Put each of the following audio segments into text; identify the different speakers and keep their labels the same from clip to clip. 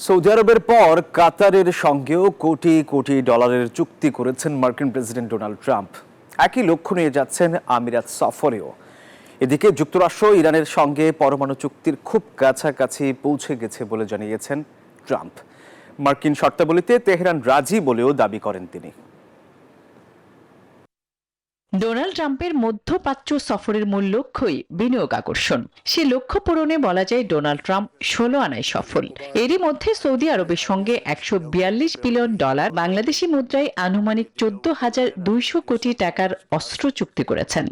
Speaker 1: Saudi আরবের পর কাতারের সঙ্গেও কোটি কোটি ডলারের চুক্তি করেছেন মার্কিন প্রেসিডেন্ট ডোনাল্ড ট্রাম্প। একই লক্ষ্য নিয়ে যাচ্ছেন আমিরাত সফরেও। এদিকে যুক্তরাষ্ট্র ইরানের সঙ্গে পরমাণু চুক্তির খুব কাছাকাছি পৌঁছে গেছে বলে জানিয়েছেন ট্রাম্প। মার্কিন শর্তাবলীতে তেহরান রাজি বলেও দাবি করেন তিনি।
Speaker 2: ডোনাল্ড ট্রাম্পের মধ্যপ্রাচ্য সফরের মূল লক্ষ্যই বিনিয়োগ আকর্ষণ। সে লক্ষ্য পূরণে বলা যায় ডোনাল্ড ট্রাম্প 16 আনায় সফল। এরই মধ্যে সৌদি আরবের সঙ্গে 142 বিলিয়ন ডলার বাংলাদেশি মুদ্রায় আনুমানিক 14,200 কোটি টাকার অস্ত্র চুক্তি করেছেন।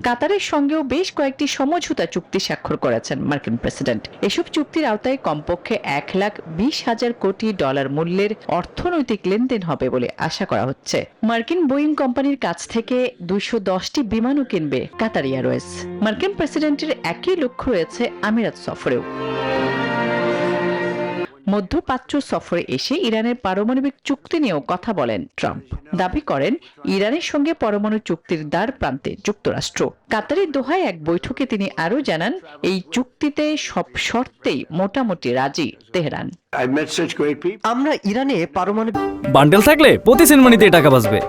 Speaker 2: কাতারের সঙ্গেও বেশ কয়েকটি সমঝোতা চুক্তি স্বাক্ষর করেছেন মার্কিন প্রেসিডেন্ট। এসব চুক্তির আওতায় কমপক্ষে 1,20,000 কোটি ডলার মূল্যের অর্থনৈতিক লেনদেন হবে বলে আশা করা হচ্ছে। মার্কিন বোয়িং কোম্পানির কাছ থেকে 210টি বিমানও কিনবে কাতার এয়ারওয়েজ। মার্কিন প্রেসিডেন্টের একই লক্ষ্য রয়েছে আমিরাত সফরেও। মধ্যপ্রাচ্য সফরে এসে ইরানের পারমাণবিক চুক্তি নিয়েও কথা বলেন ট্রাম্প। দাবি করেন ইরানের সঙ্গে পরমাণু চুক্তির দ্বার প্রান্তে যুক্তরাষ্ট্র। কাতারের দোহায় এক বৈঠকে তিনি আরও জানান, এই চুক্তিতে সব শর্তেই মোটামুটি রাজি তেহরান।
Speaker 3: আমরা ইরানে পারমাণবিক
Speaker 4: বান্ডেল থাকলে প্রতি সেনমানিতে টাকা বাঁচবে।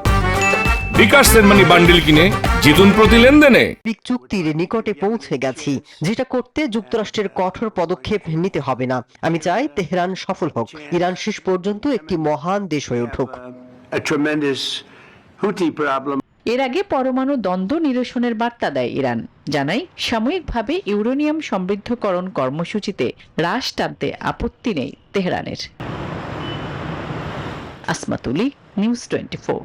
Speaker 5: বিকাশ সেনমানি বান্ডেল কিনে জিতুন প্রতি লেনদেনে।
Speaker 3: চুক্তির নিকটে পৌঁছে গেছি, যেটা করতে যুক্তরাষ্ট্রের কঠোর পদক্ষেপ নিতে হবে না। আমি চাই তেহরান সফল হোক, ইরান শেষ পর্যন্ত একটি মহান দেশ হয়ে উঠুক।
Speaker 2: এর আগে পরমাণু দ্বন্দ্ব নিরসনের বার্তা দেয় ইরান, জানায় সাময়িকভাবে ইউরেনিয়াম সমৃদ্ধকরণ কর্মসূচিতে হ্রাস টানতে আপত্তি নেই তেহরানের। আসমাতুলি, নিউজ 24।